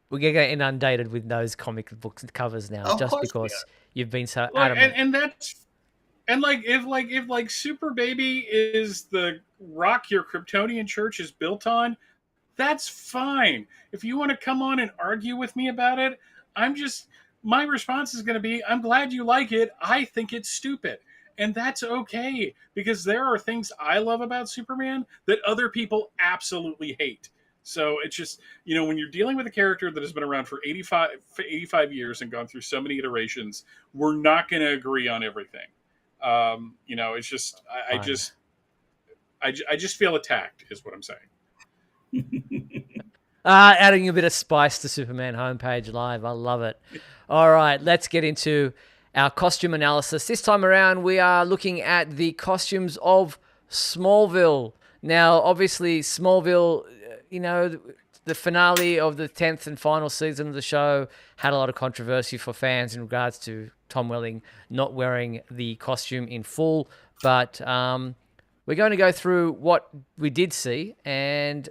We're gonna get inundated with those comic book covers now, just because you've been so adamant. And if Super Baby is the rock your Kryptonian church is built on, that's fine. If you want to come on and argue with me about it, my response is going to be, I'm glad you like it. I think it's stupid. And that's okay, because there are things I love about Superman that other people absolutely hate. So it's just, when you're dealing with a character that has been around for 85 years and gone through so many iterations, we're not going to agree on everything. It's just, I just feel attacked is what I'm saying. Adding a bit of spice to Superman Homepage Live. I love it. All right, let's get into our costume analysis. This time around, we are looking at the costumes of Smallville. Now, obviously, Smallville, the finale of the 10th and final season of the show had a lot of controversy for fans in regards to Tom Welling not wearing the costume in full. But we're going to go through what we did see. And,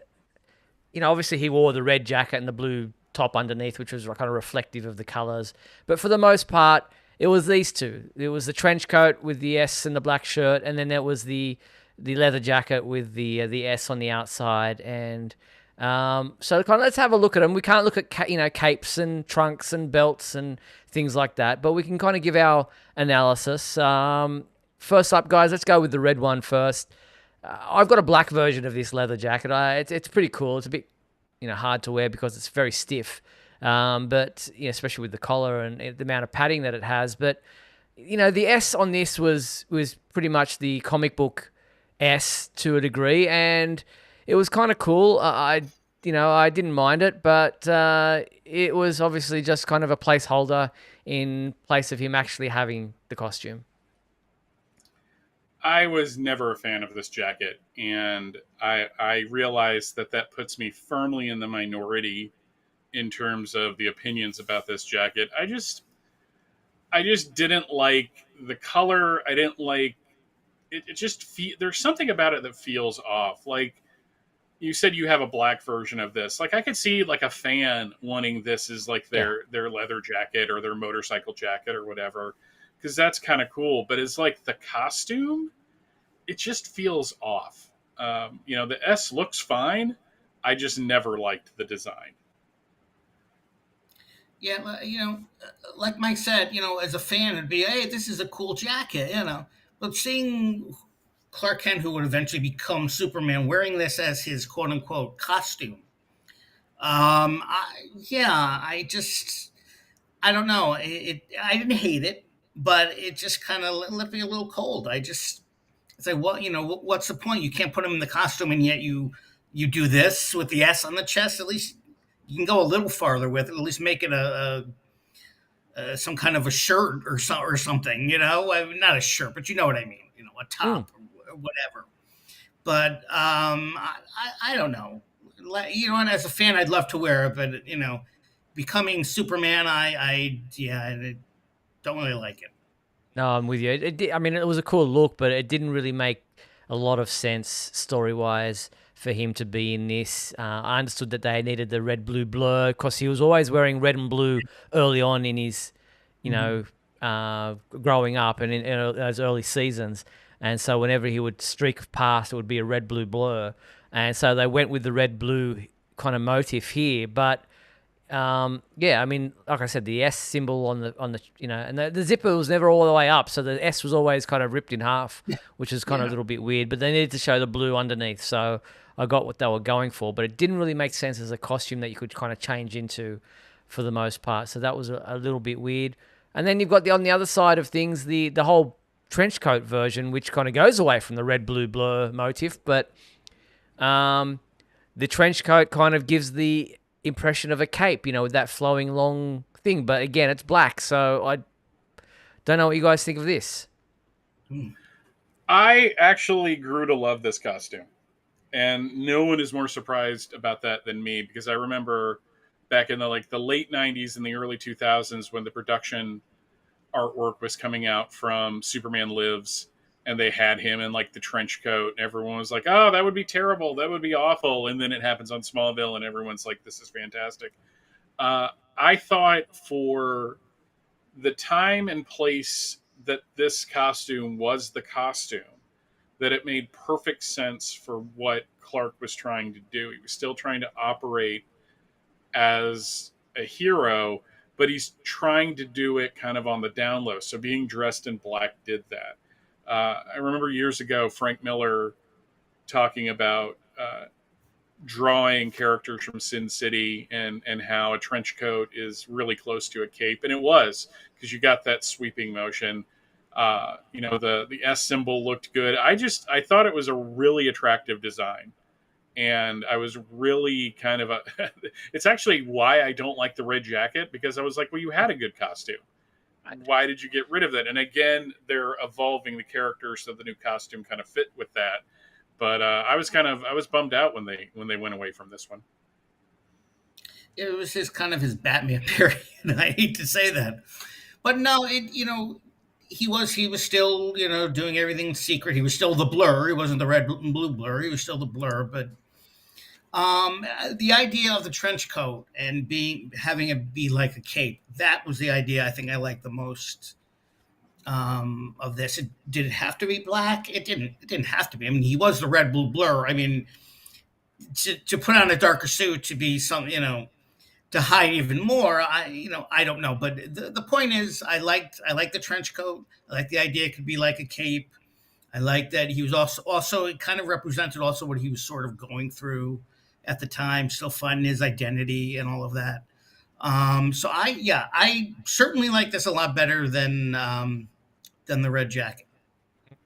obviously he wore the red jacket and the blue top underneath, which was kind of reflective of the colors. But for the most part, it was these two. It was the trench coat with the S and the black shirt, and then there was the leather jacket with the S on the outside. And so kind of let's have a look at them. We can't look at capes and trunks and belts and things like that, but we can kind of give our analysis. First up, guys, let's go with the red one first. I've got a black version of this leather jacket. It's pretty cool. It's a bit hard to wear because it's very stiff, but especially with the collar and the amount of padding that it has. But the S on this was pretty much the comic book S to a degree, and it was kind of cool. I I didn't mind it, but it was obviously just kind of a placeholder in place of him actually having the costume. I was never a fan of this jacket, and I realized that puts me firmly in the minority in terms of the opinions about this jacket. I just didn't like the color. I didn't like it. It just there's something about it that feels off. Like you said, you have a black version of this. Like I could see like a fan wanting this as like their leather jacket or their motorcycle jacket or whatever, because that's kind of cool. But it's like the costume, it just feels off. The S looks fine. I just never liked the design. Yeah, like Mike said, as a fan, it'd be, hey, this is a cool jacket, But seeing Clark Kent, who would eventually become Superman, wearing this as his quote unquote costume, I don't know. I didn't hate it, but it just kind of left me a little cold. It's like, well, what's the point? You can't put him in the costume, and yet you do this with the S on the chest. At least you can go a little farther with it. At least make it some kind of a shirt or something. Not a shirt, but you know what I mean. A top or whatever. But I don't know. And as a fan, I'd love to wear it, but becoming Superman, I don't really like it. No, I'm with you. It was a cool look, but it didn't really make a lot of sense story-wise for him to be in this. I understood that they needed the red, blue blur because he was always wearing red and blue early on in his, growing up and in those early seasons. And so whenever he would streak past, it would be a red, blue blur. And so they went with the red, blue kind of motif here. But like I said, the S symbol on the and the zipper was never all the way up, so the S was always kind of ripped in half, which is kind of a little bit weird. But they needed to show the blue underneath, so I got what they were going for. But it didn't really make sense as a costume that you could kind of change into, for the most part. So that was a little bit weird. And then you've got on the other side of things the whole trench coat version, which kind of goes away from the red, blue blur motif, but the trench coat kind of gives the impression of a cape, with that flowing long thing. But again, it's black, so I don't know what you guys think of this. I actually grew to love this costume, and no one is more surprised about that than me, because I remember back in the late 90s and the early 2000s when the production artwork was coming out from Superman Lives, and they had him in the trench coat, and everyone was like, oh, that would be terrible, that would be awful. And then it happens on Smallville and everyone's like, this is fantastic. I thought for the time and place that this costume was the costume, that it made perfect sense for what Clark was trying to do. He was still trying to operate as a hero, but he's trying to do it kind of on the down low. So being dressed in black did that. I remember years ago, Frank Miller talking about drawing characters from Sin City and how a trench coat is really close to a cape. And it was, because you got that sweeping motion. The S symbol looked good. I thought it was a really attractive design. And I was really kind of it's actually why I don't like the red jacket, because I was like, well, you had a good costume. Why did you get rid of that? And again, they're evolving the character so the new costume kind of fit with that. But I was bummed out when they went away from this one. It was his Batman period. I hate to say that, but no, he was still doing everything secret. He was still the Blur. He wasn't the red and blue Blur. He was still the Blur. But the idea of the trench coat and having it be like a cape, that was the idea I think I liked the most of this. Did it have to be black? It didn't have to be. I mean, he was the red blue Blur. I mean, to put on a darker suit to be some, to hide even more, I don't know. But the point is, I liked the trench coat. I like the idea it could be like a cape. I like that he was also it kind of represented also what he was sort of going through at the time, still finding his identity and all of that. So I certainly like this a lot better than the red jacket. It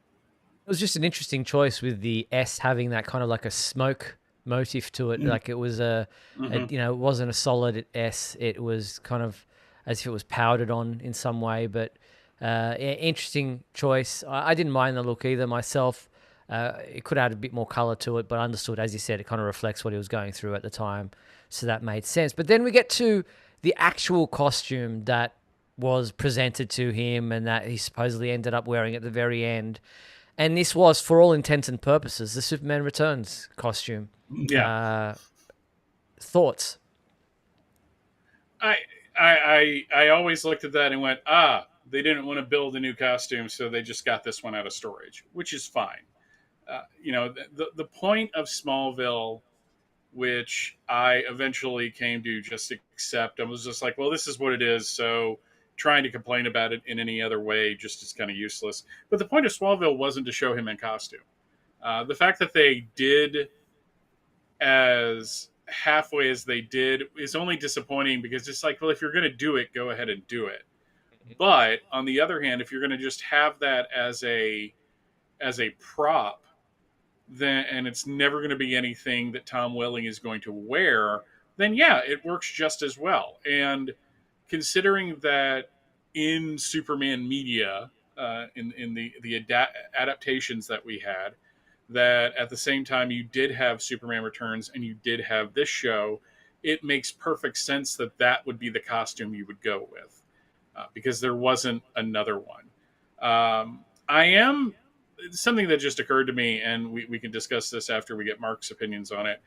was just an interesting choice with the S having that kind of like a smoke motif to it. Like it was a you know, it wasn't a solid S. It was kind of as if it was powdered on in some way. But interesting choice. I didn't mind the look either myself. It could add a bit more color to it, but I understood, as you said, it kind of reflects what he was going through at the time. So that made sense. But then we get to the actual costume that was presented to him and that he supposedly ended up wearing at the very end. And this was, for all intents and purposes, the Superman Returns costume. Yeah. Thoughts? I always looked at that and went, they didn't want to build a new costume, so they just got this one out of storage, which is fine. You know, the point of Smallville, which I eventually came to just accept, I was just like, well, this is what it is, so trying to complain about it in any other way just is kind of useless. But the point of Smallville wasn't to show him in costume. The fact that they did as halfway as they did is only disappointing because it's like, well, if you're going to do it, go ahead and do it. But on the other hand, if you're going to just have that as a prop, then and it's never going to be anything that Tom Welling is going to wear, then yeah, it works just as well. And considering that in Superman media, in the adaptations that we had, that at the same time you did have Superman Returns and you did have this show, it makes perfect sense that that would be the costume you would go with, because there wasn't another one. I am something that just occurred to me, and we can discuss this after we get Mark's opinions on it.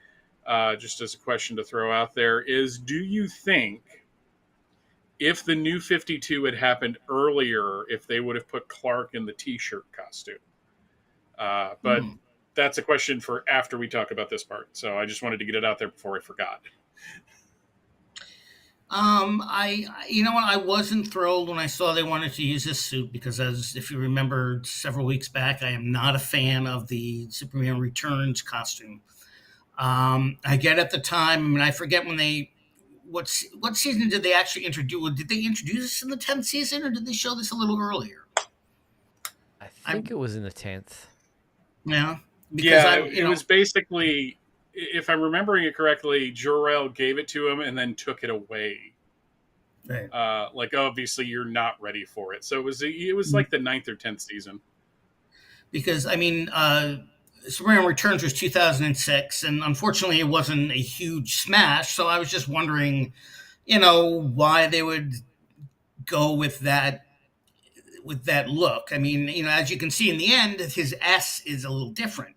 Just as a question to throw out there is, do you think if the New 52 had happened earlier, if they would have put Clark in the T-shirt costume? But that's a question for after we talk about this part. So I just wanted to get it out there before I forgot. You know what? I wasn't thrilled when I saw they wanted to use this suit because, as if you remember several weeks back, I am not a fan of the Superman Returns costume. I get at the time, I mean, I forget when what season did they actually introduce? Did they introduce this in the 10th season, or did they show this a little earlier? I think it was in the 10th. Yeah. Because it was basically, if I'm remembering it correctly, Jor-El gave it to him and then took it away. Right. Like, obviously, you're not ready for it. So it was like the 9th or 10th season. Because, I mean, Superman Returns was 2006, and unfortunately it wasn't a huge smash, so I was just wondering, why they would go with that look. I mean, as you can see in the end, his S is a little different.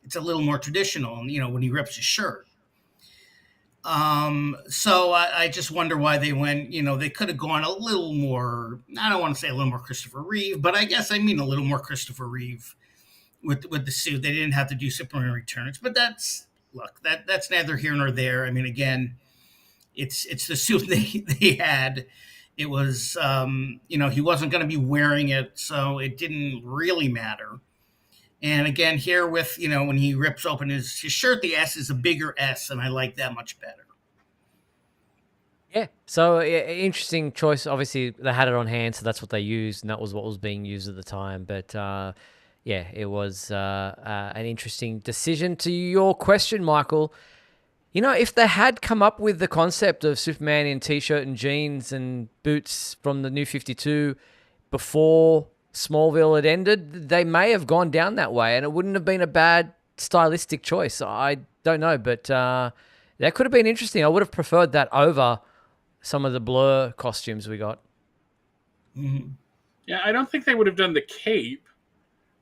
It's a little more traditional, when he rips his shirt. So I just wonder why they went, they could have gone a little more, I don't want to say a little more Christopher Reeve, but I guess I mean a little more Christopher Reeve with the suit. They didn't have to do Superman Returns, but that's neither here nor there. I mean, again, it's the suit they had. It was, he wasn't going to be wearing it, so it didn't really matter. And again, here with, when he rips open his shirt, the S is a bigger S, and I like that much better. Yeah, so interesting choice. Obviously, they had it on hand, so that's what they used, and that was what was being used at the time. But yeah, it was an interesting decision. To your question, Michael, if they had come up with the concept of Superman in T-shirt and jeans and boots from the New 52 before Smallville had ended, they may have gone down that way, and it wouldn't have been a bad stylistic choice. I don't know, but that could have been interesting. I would have preferred that over some of the Blur costumes we got. Mm-hmm. Yeah, I don't think they would have done the cape,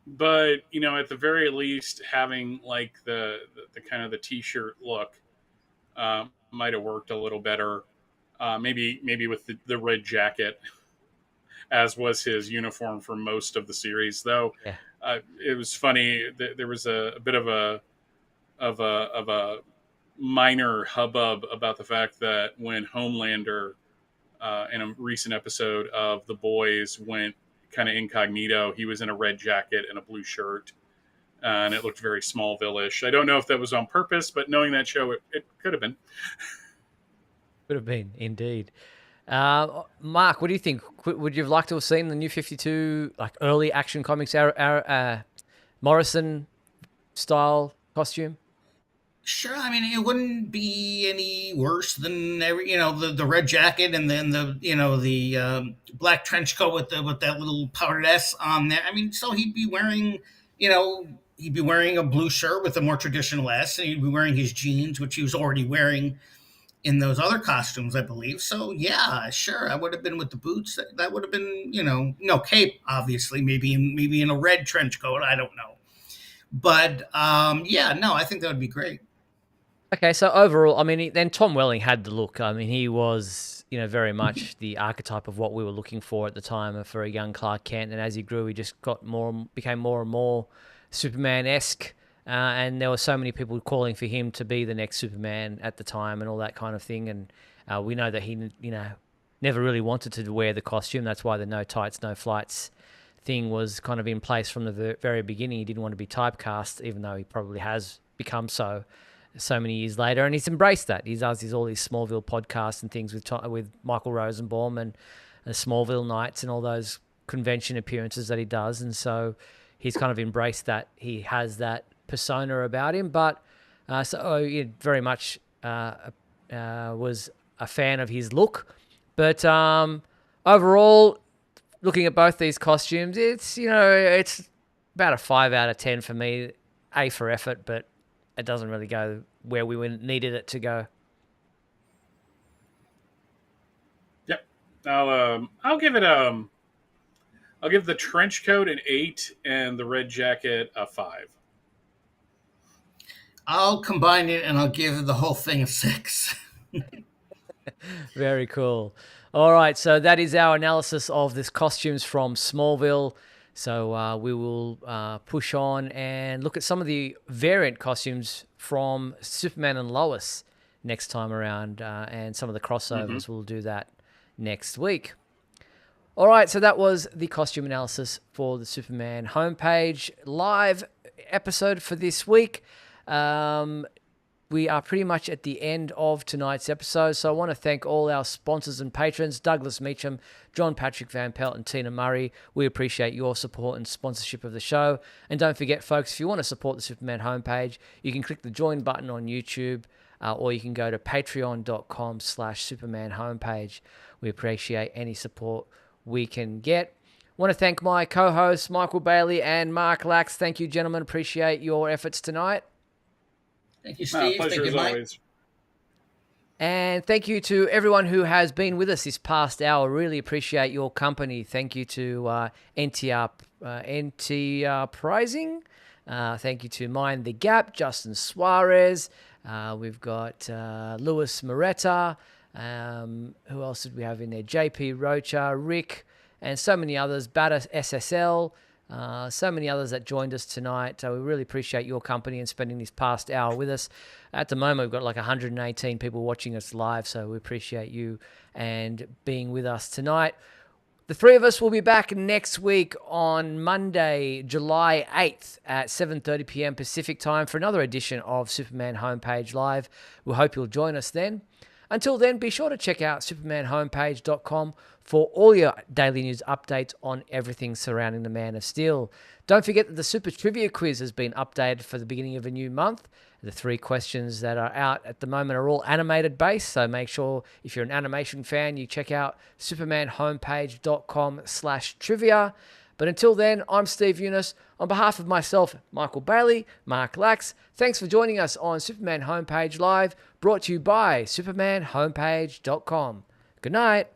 but at the very least, having like the kind of the T-shirt look might have worked a little better. Maybe with the red jacket, as was his uniform for most of the series. Though it was funny. There was a bit of a minor hubbub about the fact that when Homelander, in a recent episode of The Boys, went kind of incognito, he was in a red jacket and a blue shirt, and it looked very Smallville-ish. I don't know if that was on purpose, but knowing that show, it could have been. Could have been, indeed. Mark, what do you think? Would you have liked to have seen the New 52, like early Action Comics Morrison style costume? Sure. I mean, it wouldn't be any worse than the red jacket and then the black trench coat with that little powdered S on there. I mean, so you know, he'd be wearing a blue shirt with a more traditional S, and he'd be wearing his jeans, which he was already wearing in those other costumes, I believe. So yeah, sure, I would have been with the boots. That would have been, no cape, obviously, maybe in a red trench coat. I don't know, but yeah, no, I think that would be great. Okay, so overall, I mean, then Tom Welling had the look. I mean, he was, very much the archetype of what we were looking for at the time for a young Clark Kent. And as he grew, he just became more and more Superman-esque. And there were so many people calling for him to be the next Superman at the time and all that kind of thing. And we know that he, never really wanted to wear the costume. That's why the no tights, no flights thing was kind of in place from the very beginning. He didn't want to be typecast, even though he probably has become so many years later, and he's embraced that. He does all these Smallville podcasts and things with Michael Rosenbaum and the Smallville Nights and all those convention appearances that he does, and so he's kind of embraced that. He has that persona about him, but he very much was a fan of his look. But overall, looking at both these costumes, it's about a 5 out of 10 for me. A for effort, but it doesn't really go where we needed it to go. Yep. I'll give the trench coat an 8 and the red jacket a 5. I'll combine it and I'll give the whole thing a 6. Very cool. All right, so that is our analysis of this costumes from Smallville. So we will push on and look at some of the variant costumes from Superman and Lois next time around, and some of the crossovers. Mm-hmm. We'll do that next week. All right, so that was the costume analysis for the Superman homepage live episode for this week. We are pretty much at the end of tonight's episode, so I want to thank all our sponsors and patrons, Douglas Meacham, John Patrick Van Pelt, and Tina Murray. We appreciate your support and sponsorship of the show. And don't forget, folks, if you want to support the Superman homepage, you can click the join button on YouTube, or you can go to patreon.com/Superman homepage. We appreciate any support we can get. I want to thank my co-hosts, Michael Bailey and Mark Lax. Thank you, gentlemen. Appreciate your efforts tonight. Thank you, Steve. Pleasure thank you, as Mike. always. And thank you to everyone who has been with us this past hour. Really appreciate your company. Thank you to NTR Pricing. Thank you to Mind the Gap, Justin Suarez. We've got Louis Moretta. Who else did we have in there? JP Rocha, Rick, and so many others. Batter SSL. So many others that joined us tonight. We really appreciate your company and spending this past hour with us. At the moment, we've got like 118 people watching us live, so we appreciate you and being with us tonight. The three of us will be back next week on Monday, July 8th at 7:30 p.m. Pacific time for another edition of Superman Homepage Live. We hope you'll join us then. Until then, be sure to check out supermanhomepage.com for all your daily news updates on everything surrounding the Man of Steel. Don't forget that the Super Trivia Quiz has been updated for the beginning of a new month. The 3 questions that are out at the moment are all animated based, so make sure if you're an animation fan, you check out supermanhomepage.com/trivia. But until then, I'm Steve Eunice. On behalf of myself, Michael Bailey, Mark Lax, thanks for joining us on Superman Homepage Live, brought to you by supermanhomepage.com. Good night.